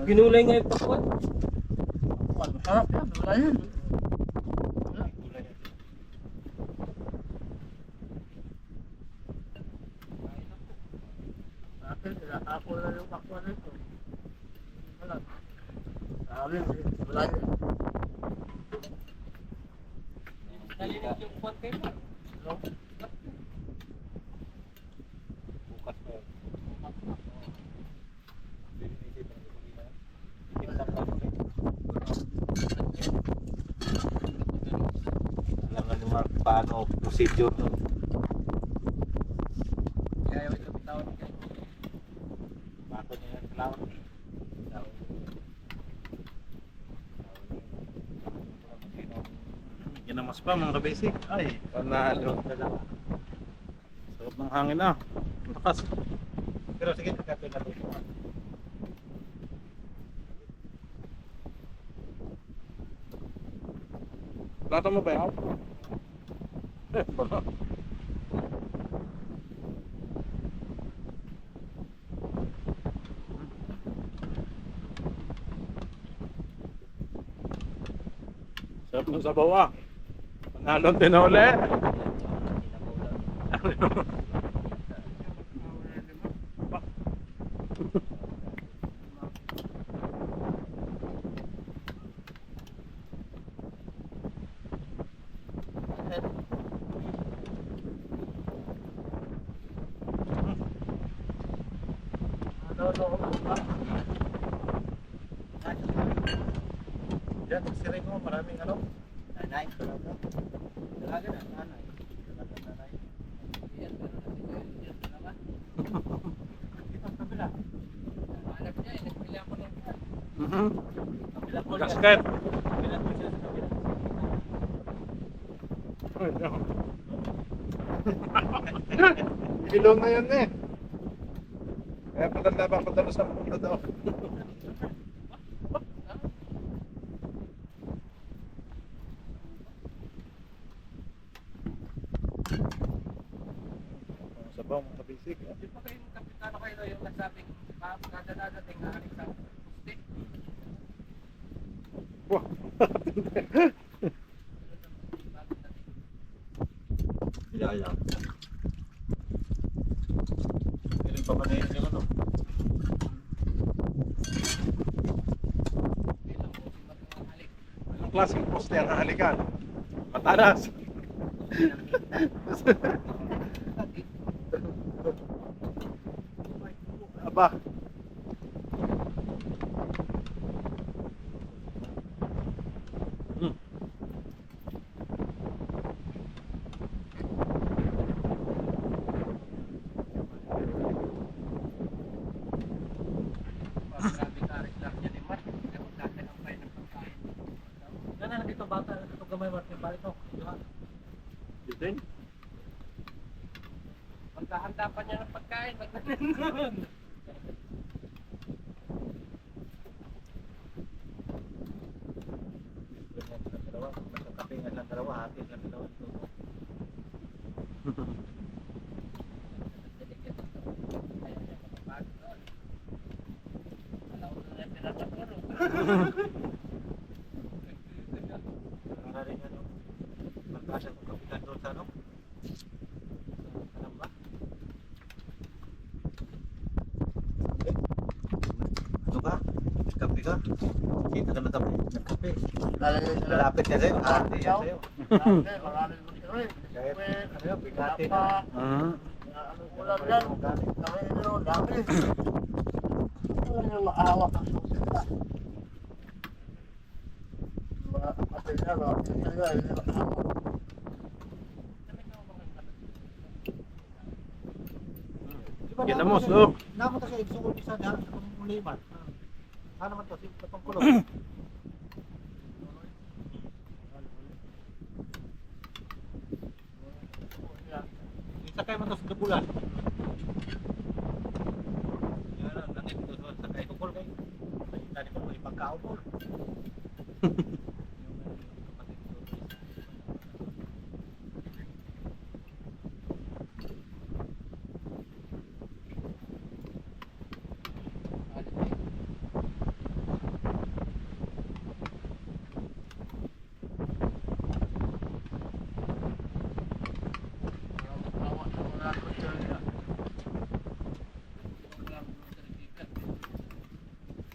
Ginulay nga yung pakwan. Masarap yan. Wala yan. Akin, ako na yung pakwan nito. Wala. Amin, wala yan. Nalinig yung pakwan kayo, Mark. Alam ni Mark paano procedure nun. Kaya ito bitawan kayo. Bato niya yung flower. Ginamas pa mga kabasic. Ay, panalo. Sarap ng hangin na. Lakas. Pero sige, pagkakit natin. Plato mo ba yan? Eh, wala. Sarap ng sabaw ah. Panalong tinole. Yan, siring mo, maraming ano. Nanay. Dalaga na, nanay. Dalaga nanay. Yan, pero natin yan. Yan, dalaga. Gasket. Ilong na yun eh. Kaya padala sa punta daw. Sabaw mga basic. Di ba kayo kapitano kayo yung nagsabing dadating na aling sa puste? Wah. Ilaya. Piling pa man yung ano. Anong klaseng poste ang hahalikan? Matalas. Aba. Grabe karik lang niya ni Mark. Kaya magkakalang kayo ng pagkain. Yan na dito bata, dito gamay mo yung balik ko. Yun. Maghahanda pa niya ng pagkain. Magkakalang. Kapingan lang dalawa, hati lang dalawa. Para rin ano, magkasa kung kapitan doon sa ano? Alam ba? Ano ka? Kape ka? Kita ka na tabi. Nagkape. Malapit ka sa'yo. Hati yan sa'yo. Maraming mo siya rin. Kahit ano yun, bigati Pa. na. Ano ulam yan? Kami nyo, dami. Ano yung maahawak ang susi nila? Mga kapatid na, mga kapatid na, yung maahawak. Ginamos, oh. Naman kasi gusto ko isa dahil sa pumuliman. Ano naman to? Sa pangkulong. Sakay mo to sa dubulan. Yan ang nangit ko sa sakay ko kol kayo. Tadi ko ipagkao ko.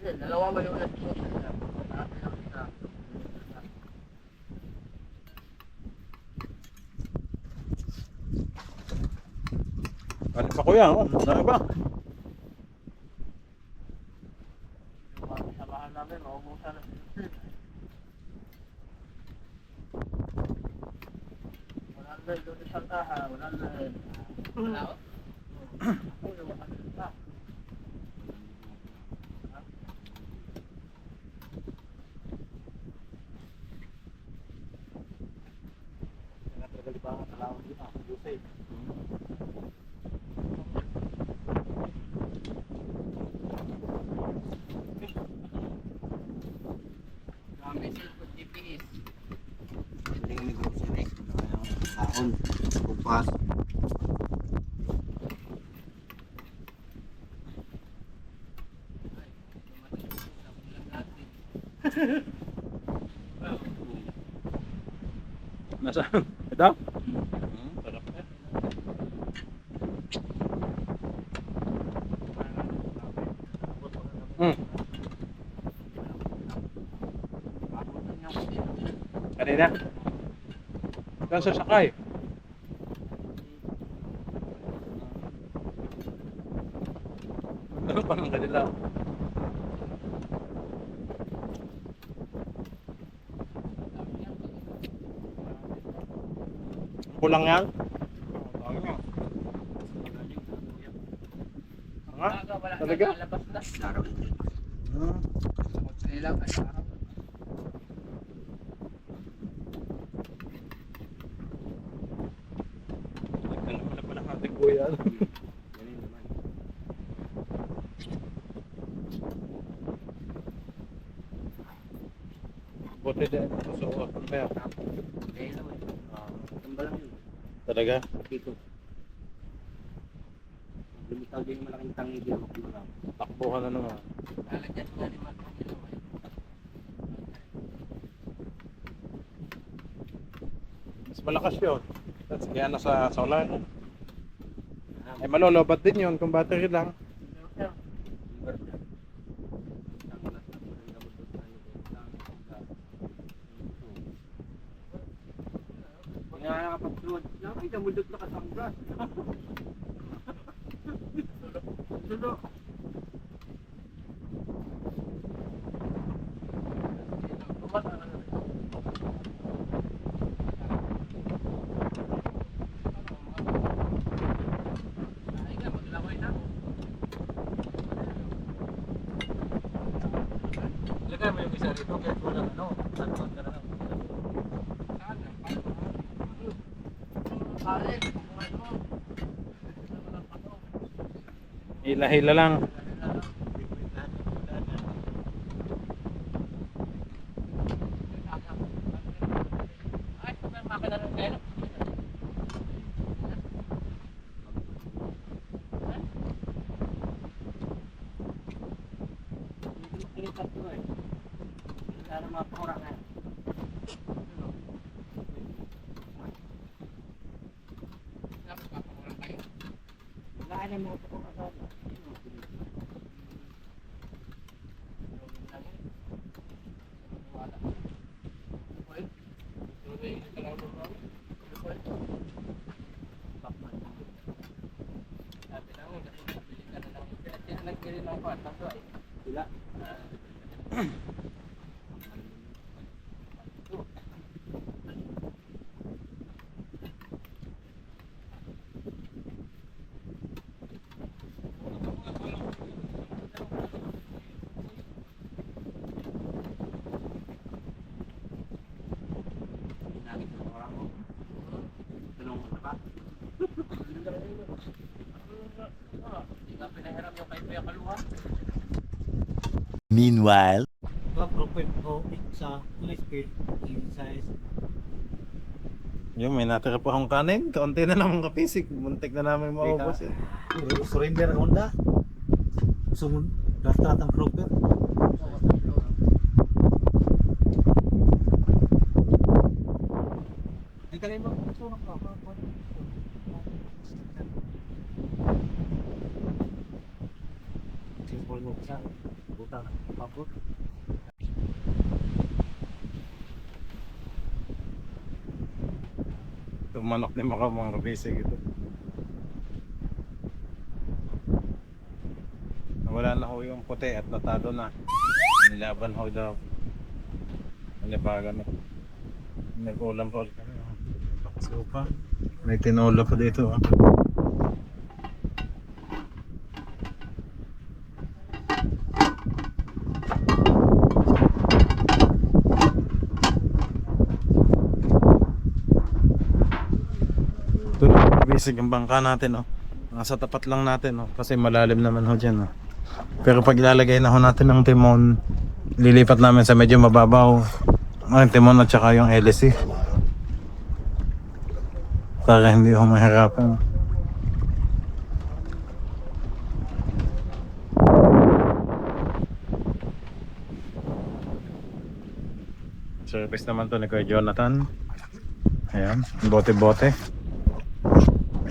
Dalawa ba yung nagsusi nila? Dati lang isa. Ano pa kuya, oh. Ano ba? Yung mga kasamahan namin, maubusan na sila. Wala na doon sa Santaha, wala na. Wala ko? Wala na. Dami sila GPS. Hindi ni grocery. Kaon, kupas. Nasaan? Ito? Sarap na. Kanina? Saan sasakay? Ano pa ng kanila? Kulang yan? Wala Talaga? labas na. Laro. Ilang araw. Alam mo na pala ating kuya. Buti din. Susuot. Kaya. Talaga? Lumitaw din yung malaking tangi din ako lang. Takbo ka na naman. Lalagyan mo na ni Mark ng ilaw. Mas malakas yun. That's kaya nasa solar. Ay malolobat din yun kung battery lang. Nga nakapag-load. Nakita mo doon nakasanggas. Lagay mo yung isa rito kahit walang ano. Tanong ka na lang. Hila-hila lang. Meanwhile, Yung may natira pa akong kanin. Kaunti na lang ang kapisik. Muntik na namin maubos eh. surrender Honda. Sumun, daftar ang broker. Tumanok din mga kabisig ito. Wala na ho yung puti at natalo na. Nilaban ho daw. Nalibagan na. Nag-ulam pa ulit kami. Sopa. May tinola pa dito. Ito na, bisig ang bangka natin. Nasa tapat lang natin. Kasi malalim naman ho dyan. Pero pag ilalagay na ho natin ng timon, lilipat namin sa medyo mababaw. Ang timon at saka yung LC. Para hindi ho mahirapan. Service naman to ni Kuya Jonathan. Ayan, bote-bote.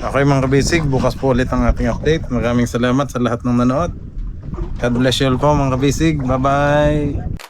Okay mga kabisig, bukas po ulit ang ating update. Maraming salamat sa lahat ng nanood. God bless you all po mga kabisig. Bye bye!